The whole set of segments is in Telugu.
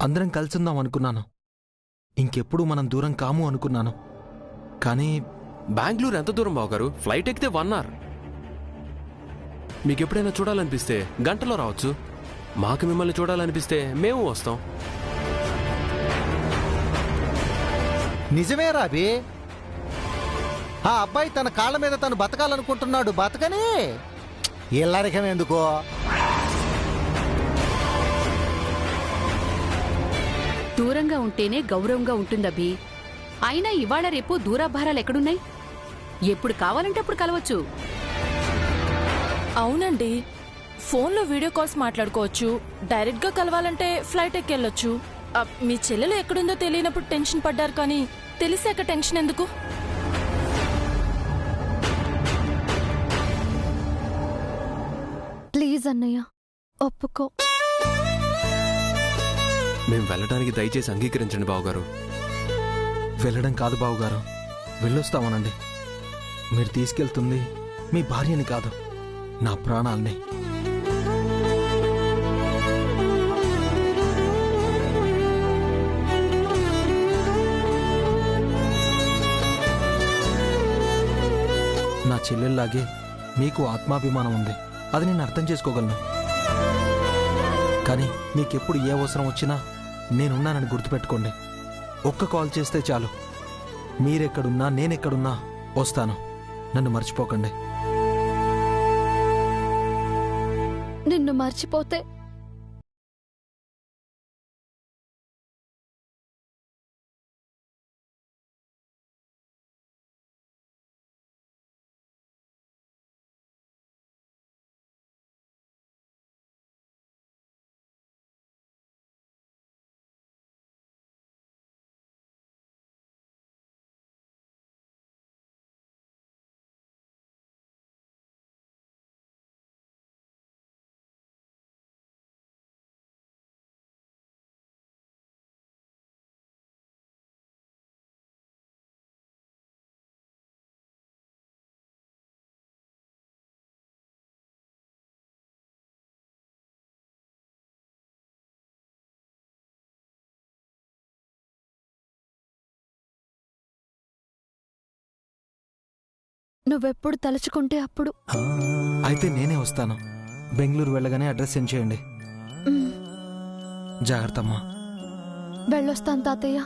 అందరం కలిసిందాం అనుకున్నాను. ఇంకెప్పుడు మనం దూరం కాము అనుకున్నాను. కానీ బెంగళూరు ఎంత దూరం బావగారు? ఫ్లైట్ ఎక్కితే 1 అవర్. మీకెప్పుడైనా చూడాలనిపిస్తే గంటలో రావచ్చు. మాకు మిమ్మల్ని చూడాలనిపిస్తే మేము వస్తాం. నిజమే రాబీ. ఆ అబ్బాయి తన కాళ్ళ మీద తను బతకాలనుకుంటున్నాడు. బతకని ఇల్లరికం ఎందుకో. దూరంగా ఉంటేనే గౌరవంగా ఉంటుందబ్బి. అయినా ఇవాళ రేపు దూరాభారాలు ఎక్కడున్నాయి? ఎప్పుడు కావాలంటే అప్పుడు కలవచ్చు. అవునండి, ఫోన్లో వీడియో కాల్స్ మాట్లాడుకోవచ్చు. డైరెక్ట్ గా కలవాలంటే ఫ్లైట్ ఎక్కెళ్ళొచ్చు. మీ చెల్లెలు ఎక్కడుందో తెలియనప్పుడు టెన్షన్ పడ్డారు, కానీ తెలిసాక టెన్షన్ ఎందుకు? ప్లీజ్ అన్నయ్య, ఒప్పుకో. మేము వెళ్ళడానికి దయచేసి అంగీకరించండి బావగారు. వెళ్ళడం కాదు బావుగారు, వెళ్ళొస్తామనండి. మీరు తీసుకెళ్తుంది మీ భార్యని కాదు, నా ప్రాణాల్ని. నా చెల్లెల్లాగే మీకు ఆత్మాభిమానం ఉంది. అది నేను అర్థం చేసుకోగలను. కానీ మీకెప్పుడు ఏ అవసరం వచ్చినా నేనున్నానని గుర్తుపెట్టుకోండి. ఒక్క కాల్ చేస్తే చాలు. మీరెక్కడున్నా నేనెక్కడున్నా వస్తాను. నన్ను మర్చిపోకండి. నిన్ను మర్చిపోతే నువ్వెప్పుడు తలుచుకుంటే అప్పుడు. అయితే నేనే వస్తాను. బెంగళూరు వెళ్ళగానే అడ్రస్ సెండ్ చేయండి. జాగ్రత్తమ్మా. వెళ్ళొస్తాను తాతయ్య.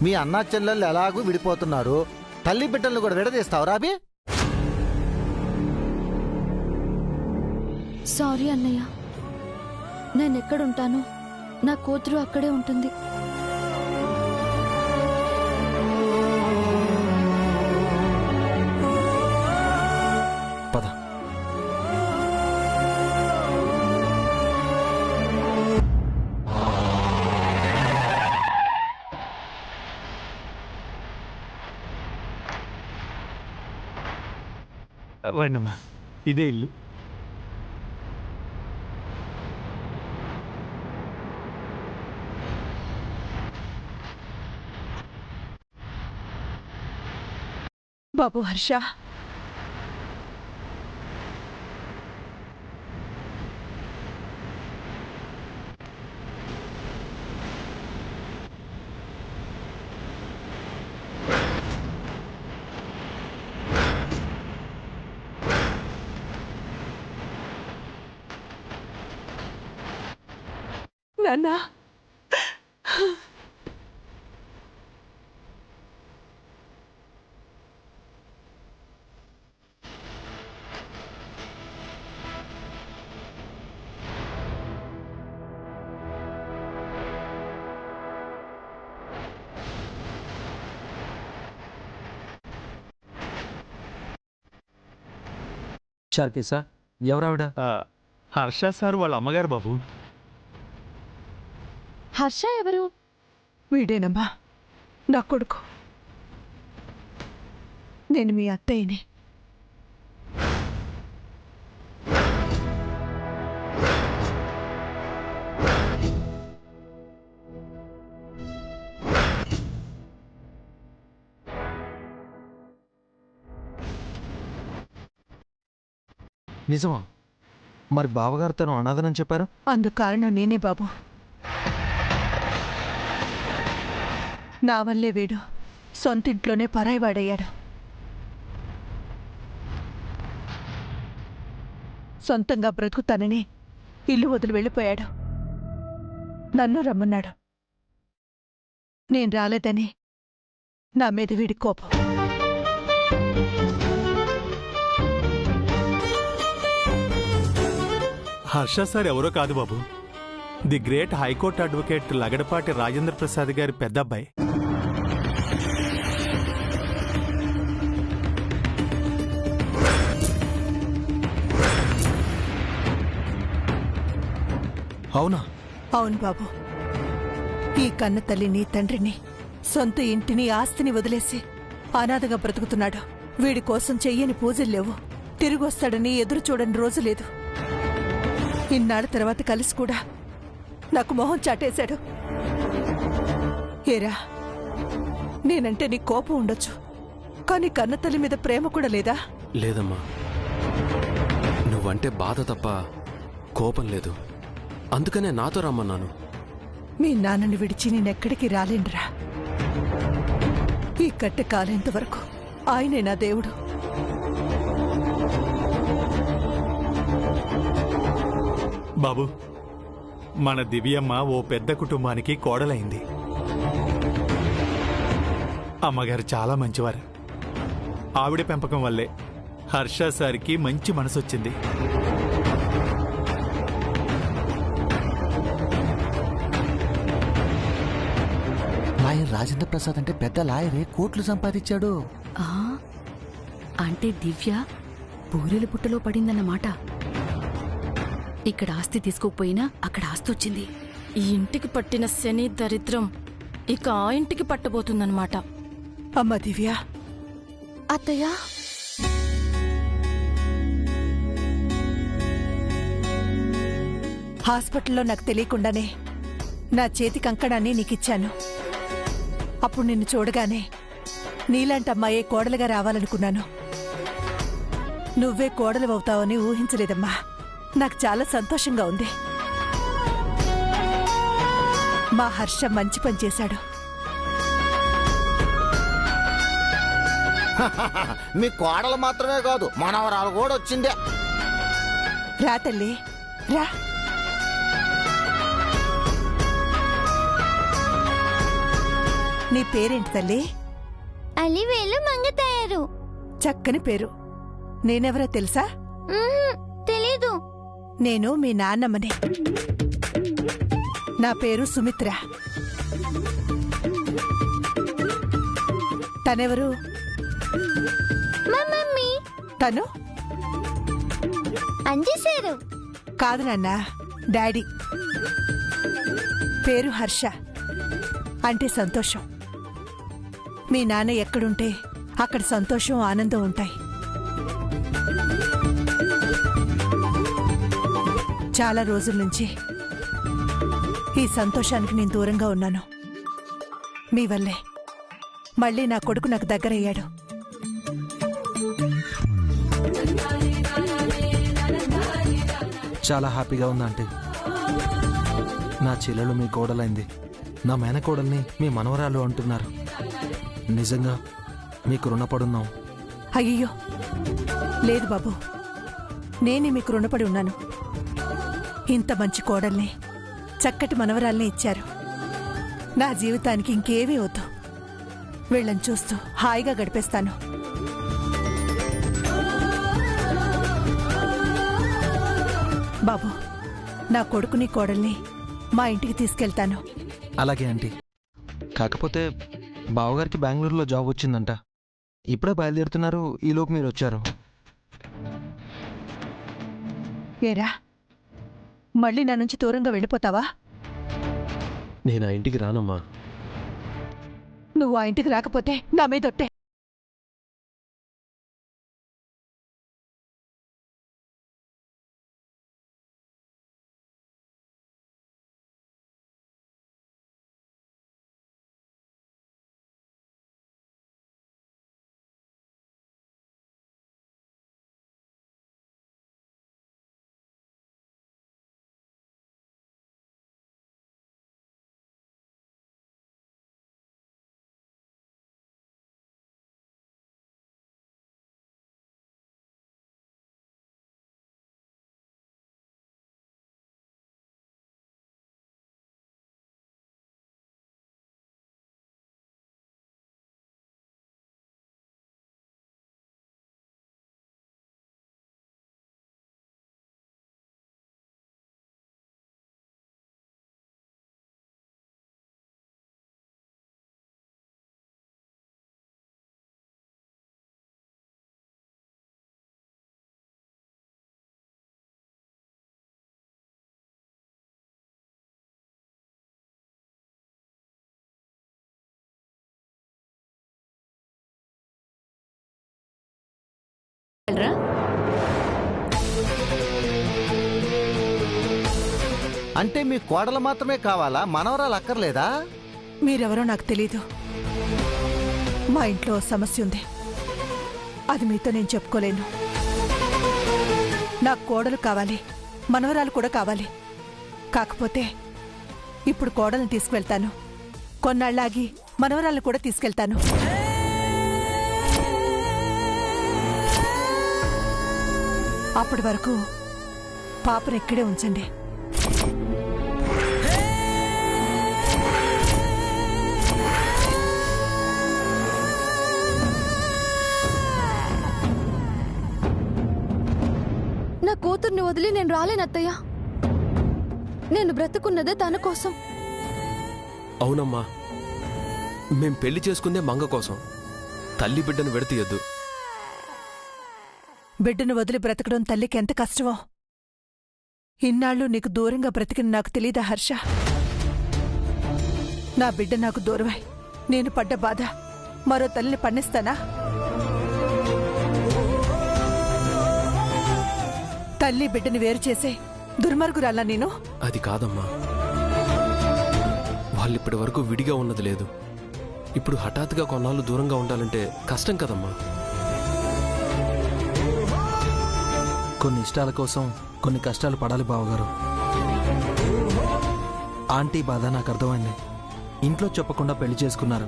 మీ అన్నా చెల్లెళ్ళు ఎలాగూ విడిపోతున్నారు, తల్లి బిడ్డలను కూడా విడదీస్తావు రాబీ? సారీ అన్నయ్య. నేనెక్కడుంటానో నా కూతురు అక్కడే ఉంటుంది. పద. రండమ్మా, ఇదే ఇల్లు. బాబు హర్ష, నాన్నా చార్కేసా ఎవరావిడ? హర్ష సార్ వాళ్ళ అమ్మగారు బాబు. హర్ష ఎవరు? వీడేనమ్మా నా కొడుకు. నేను మీ అత్తయ్యని. నిజమా? మరి బావగారు తను అనాథనని చెప్పారు. అందుకు కారణం నేనే బాబు. నా వల్లే వీడు సొంతింట్లోనే పరాయివాడయ్యాడు. సొంతంగా బ్రతుకుతానని ఇల్లు వదిలి వెళ్ళిపోయాడు. నన్ను రమ్మన్నాడు. నేను రాలేదని నా మీద వీడి కోపం. హర్ష సార్ ఎవరో కాదు బాబు, the great high court advocate Lagadapati Rajendra Prasad garu పెద్ద అబ్బాయి. అవునా? అవును బాబు. ఈ కన్న తల్లిని తండ్రిని సొంత ఇంటిని ఆస్తిని వదిలేసి అనాథగా బ్రతుకుతున్నాడు. వీడి కోసం చెయ్యని పూజలు లేవు. తిరిగొస్తాడని ఎదురు చూడని రోజు లేదు. ఇన్నాళ్ళ తర్వాత కలిసి కూడా నాకు మొహం చాటేశాడు. ఏరా, నేనంటే నీ కోపం ఉండొచ్చు, కానీ కన్నతల్లి మీద ప్రేమ కూడా లేదా? లేదమ్మా, నువ్వంటే బాధ తప్ప కోపం లేదు. అందుకనే నాతో రమ్మన్నాను. మీ నాన్నని విడిచి నేనెక్కడికి రాలేనురా. ఈ కట్టె కాలేంత వరకు ఆయనే నా దేవుడు. బాబు, మన దివ్యమ్మ ఓ పెద్ద కుటుంబానికి కోడలైంది. అమ్మగారు చాలా మంచివారు. ఆవిడ పెంపకం వల్లే హర్ష సార్కి మంచి మనసొచ్చింది. లాయర్ రాజేంద్ర ప్రసాద్ అంటే పెద్ద లాయరే, కోట్లు సంపాదించాడు. అంటే దివ్య బూరెల పుట్టలో పడిందన్నమాట. ఇక్కడ ఆస్తి తీసుకోకపోయినా అక్కడ ఆస్తి వచ్చింది. ఈ ఇంటికి పట్టిన శని దరిద్రం ఇక ఆ ఇంటికి పట్టబోతుందన్నమాట. అమ్మ దివ్య. అత్తయ్య, హాస్పిటల్లో నాకు తెలియకుండానే నా చేతి కంకణాన్ని నీకిచ్చాను. అప్పుడు నిన్ను చూడగానే నీలాంటి అమ్మాయే కోడలుగా రావాలనుకున్నాను. నువ్వే కోడలు అవుతావని ఊహించలేదమ్మా. నాకు చాలా సంతోషంగా ఉంది. మా హర్ష మంచి పని చేశాడు. మీ కోడలు మాత్రమే కాదు, మనవరాలు కూడా వచ్చిందే. రా తల్లి, రా. నీ పేరేంటి తల్లి? అలివేలు మంగతాయారు. చక్కని పేరు. నేనెవరో తెలుసా? తెలీదు. నేను మీ నాన్నమ్మని. నా పేరు సుమిత్ర. తనెవరు? మా మమ్మీ. తను అంజేశారు. కాదు నాన్న, డాడీ. పేరు హర్ష, అంటే సంతోషం. మీ నాన్న ఎక్కడుంటే అక్కడ సంతోషం ఆనందం ఉంటాయి. చాలా రోజుల నుంచి ఈ సంతోషానికి నేను దూరంగా ఉన్నాను. మీ వల్లే మళ్ళీ నా కొడుకు నాకు దగ్గరయ్యాడు. చాలా హ్యాపీగా ఉంది ఆంటీ. నా చెల్లెలు మీ కోడలైంది, నా మేనకోడల్ని మీ మనవరాలు అంటున్నారు. నిజంగా మీకు రుణపడున్నాం. అయ్యో లేదు బాబు, నేనే మీకు రుణపడి ఉన్నాను. ఇంత మంచి కోడల్ని చక్కటి మనవరాల్ని ఇచ్చారు. నా జీవితానికి ఇంకేమీ వద్దు. వీళ్ళని చూస్తూ హాయిగా గడిపేస్తాను. బాబు, నా కొడుకుని కోడల్ని మా ఇంటికి తీసుకెళ్తాను. అలాగే ఆంటీ. కాకపోతే బావగారికి బెంగళూరులో జాబ్ వచ్చిందంట. ఇప్పుడే బయలుదేరుతున్నారు, ఈలోపు మీరు వచ్చారు. ఏరా, మళ్ళీ నా నుంచి దూరంగా వెళ్ళిపోతావా? నేను ఆ ఇంటికి రానమ్మా. నువ్వు ఆ ఇంటికి రాకపోతే నా మీదొట్టే. అంటే మీ కోడలు మాత్రమే కావాలా? మనవరాలు అక్కర్లేదా? మీరెవరో నాకు తెలీదు. మా ఇంట్లో ఓ సమస్య ఉంది. అది మీతో నేను చెప్పుకోలేను. నాకు కోడలు కావాలి, మనవరాలు కూడా కావాలి. కాకపోతే ఇప్పుడు కోడల్ని తీసుకువెళ్తాను, కొన్నాళ్ళాగి మనవరాలను కూడా తీసుకెళ్తాను. అప్పటి వరకు పాపను ఇక్కడే ఉంచండి. నా కూతుర్ని వదిలి నేను రాలేనత్తయ్య. నేను బ్రతుకున్నదే తన కోసం. అవునమ్మా, మేం పెళ్లి చేసుకుందే మంగ కోసం. తల్లి బిడ్డను విడతీయద్దు. బిడ్డను వదిలి బ్రతకడం తల్లికి ఎంత కష్టమో ఇన్నాళ్ళు నీకు దూరంగా బ్రతికిన నాకు తెలీదా హర్ష? నా బిడ్డ నాకు దూరమై నేను పడ్డ బాధ మరో తల్లిని పన్నిస్తానా? తల్లి బిడ్డని వేరు చేసే దుర్మార్గురాలా నేను? అది కాదమ్మా, వాళ్ళిప్పటి వరకు విడిగా ఉన్నది లేదు. ఇప్పుడు హఠాత్తుగా కొన్నాళ్ళు దూరంగా ఉండాలంటే కష్టం కదమ్మా. కొన్ని ఇష్టాల కోసం కొన్ని కష్టాలు పడాలి బావగారు. ఆంటీ బాధ నాకు అర్థమైంది. ఇంట్లో చెప్పకుండా పెళ్లి చేసుకున్నారు.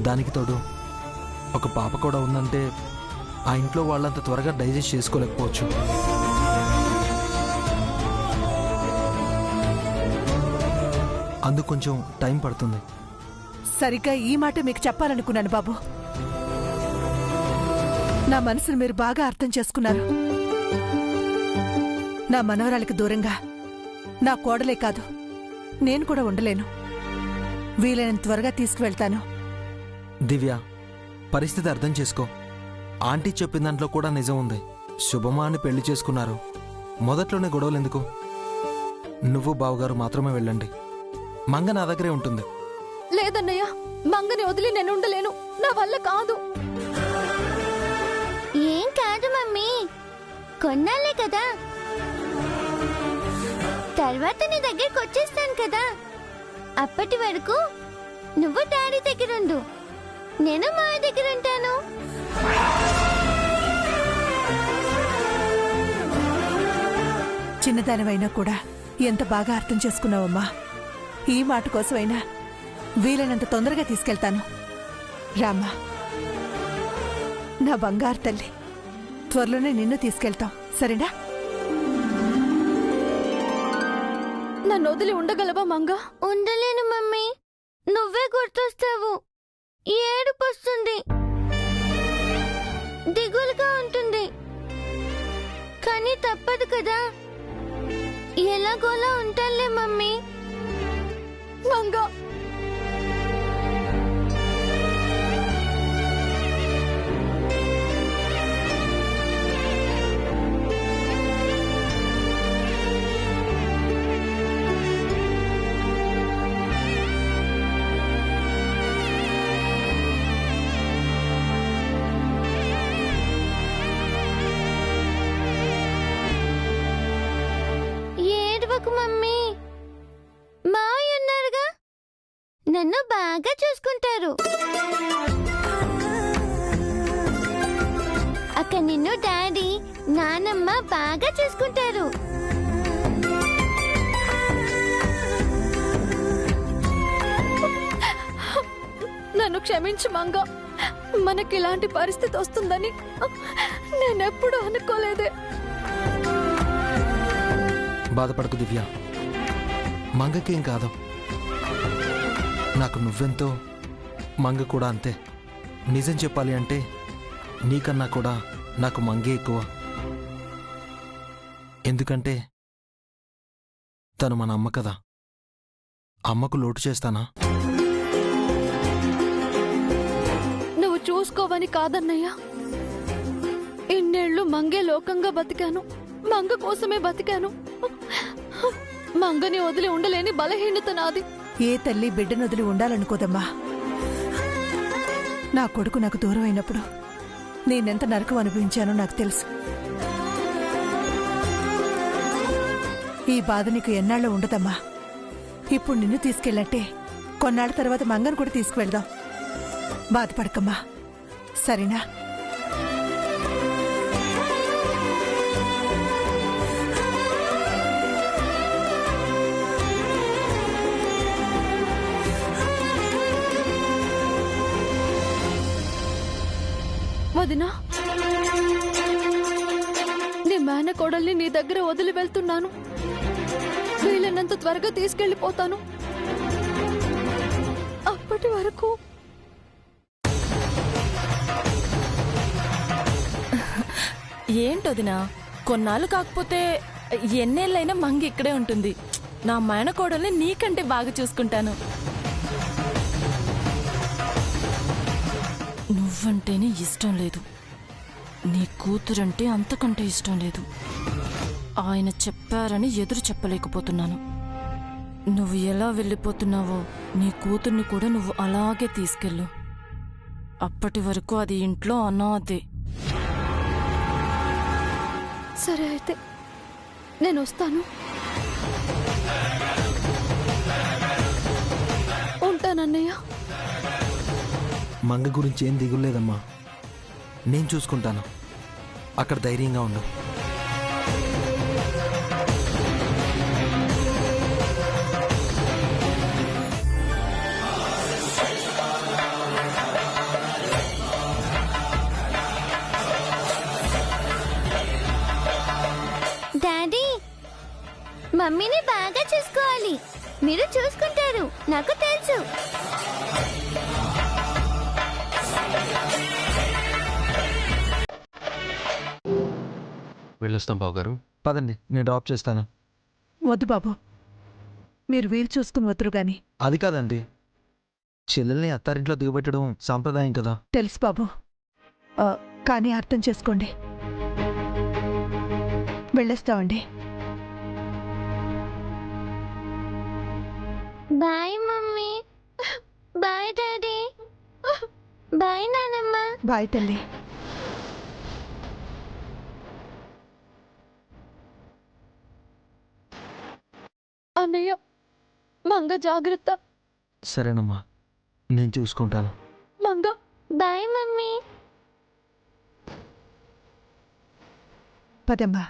దానికి తోడు ఒక పాప కూడా ఉందంటే ఆ ఇంట్లో వాళ్ళంత త్వరగా డైజెస్ట్ చేసుకోలేకపోవచ్చు. అందుకు కొంచెం టైం పడుతుంది. సరిగ్గా ఈ మాట మీకు చెప్పాలనుకున్నాను బాబు. నా మనసును మీరు బాగా అర్థం చేసుకున్నారు. నా మనవరాలికి దూరంగా నా కోడలే కాదు, నేను కూడా ఉండలేను. వీలైనంత త్వరగా తీసుకువెళ్తాను. దివ్య, పరిస్థితి అర్థం చేసుకో. ఆంటీ చెప్పిన దాంట్లో కూడా నిజం ఉంది. శుభమా అని పెళ్లి చేసుకున్నారు. మొదట్లోనే గొడవలు ఎందుకు? నువ్వు బావగారు మాత్రమే వెళ్ళండి. మంగ నా దగ్గరే ఉంటుంది. లేదన్నయ్య, మంగని వదిలి నేను ఉండలేను. నా వల్ల కాదు. ఏం కాదు మమ్మీ, కొన్నాళ్ళే కదా, తర్వాత నీ దగ్గరికి వచ్చేస్తాను కదా. అప్పటి వరకు నువ్వు డాడీ దగ్గరుండు, నేను మా దగ్గర ఉంటాను. చిన్నదానివైనా కూడా ఎంత బాగా అర్థం చేసుకున్నావమ్మా. ఈ మాట కోసమైనా వీలైనంత తొందరగా తీసుకెళ్తాను. రామ్మా, నా బంగారు తల్లి. త్వరలోనే నిన్ను తీసుకెళ్తాం, సరేనా? నన్ను వదిలి ఉండగలవా మంగ? ఉండలేను మమ్మీ, నువ్వే గుర్తొస్తావు. ఏడుపొస్తుంది, దిగులుగా ఉంటుంది, కానీ తప్పదు కదా. ఎలాగోలా ఉంటానులే మమ్మీ. మంగ, ఏడవకు మమ్మీ, మావయ్య ఉన్నారుగా, నన్ను బాగా చూసుకుంటారు. అక్క నిన్ను డాడీ నానమ్మ బాగా చూసుకుంటారు. నన్ను క్షమించు మంగ. మనకి ఇలాంటి పరిస్థితి వస్తుందని నేనెప్పుడు అనుకోలేదే. బాధపడకు దివ్య, మంగకేం కాదు. నాకు నువ్వెంతో, మంగ కూడా అంతే. నిజం చెప్పాలి అంటే నీకన్నా కూడా నాకు మంగే ఎక్కువ. ఎందుకంటే తను మన అమ్మ కదా. అమ్మకు లోటు చేస్తానా? నువ్వు చూసుకోవని కాదన్నయ్యా. ఇన్నేళ్లు మంగే లోకంగా బతికాను, మంగ కోసమే బతికాను. మంగని వదిలి ఉండలేని బలహీనత నాది. ఏ తల్లి బిడ్డను వదిలి ఉండాలనుకోదమ్మా. నా కొడుకు నాకు దూరం అయినప్పుడు నేనెంత నరకం అనుభవించానో నాకు తెలుసు. ఈ బాధ నీకు ఎన్నాళ్ళు ఉండదమ్మా. ఇప్పుడు నిన్ను తీసుకెళ్ళట్టే కొన్నాళ్ళ తర్వాత మంగను కూడా తీసుకువెళ్దాం. బాధపడకమ్మా, సరేనా? వదినా, నీ మేనకోడల్ని నీ దగ్గర వదిలి వెళ్తున్నాను. వీలైనంత త్వరగా తీసుకెళ్లిపోతాను. అప్పటి వరకు ఏంటొదినా, కొన్నాళ్ళు కాకపోతే ఎన్నేళ్ళైనా మంగి ఇక్కడే ఉంటుంది. నా మేనకోడల్ని నీకంటే బాగా చూసుకుంటాను. నువ్వంటేనే ఇష్టం లేదు, నీ కూతురంటే అంతకంటే ఇష్టం లేదు. ఆయన చెప్పారని ఎదురు చెప్పలేకపోతున్నాను. నువ్వు ఎలా వెళ్ళిపోతున్నావో నీ కూతుర్ని కూడా నువ్వు అలాగే తీసుకెళ్ళు. అప్పటి వరకు అది ఇంట్లో అనాథే. సరే అయితే నేను వస్తాను. ఉంటానన్నయ్య. మంగ గురించి ఏం దిగులేదమ్మా, నేను చూసుకుంటాను. అక్కడ ధైర్యంగా ఉండు. డాడీ, మమ్మీని బాగా చూసుకోవాలి. మీరు చూసుకుంటారు, నాకు తెలుసు. వెళ్ళొస్తాం బావగారు. పదండి, నేను డ్రాప్ చేస్తాను. వద్దు బాబు, మీరు వీలు చూసుకుని వద్దురు గాని. అది కాదండి, చెల్లెల్ని అత్తారింట్లో దిగబెట్టడం సాంప్రదాయం కదా. తెలుసు బాబు, కానీ అర్థం చేసుకోండి. వెళ్ళేస్తామండి. Bye mummy, bye daddy, bye నానమ్మ. బాయ్ తల్లి. అన్నయ్య, మంగ జాగ్రత్త. సరేనమ్మా, నేను చూసుకుంటాను. మంగ. Bye mummy. పదమ్మా.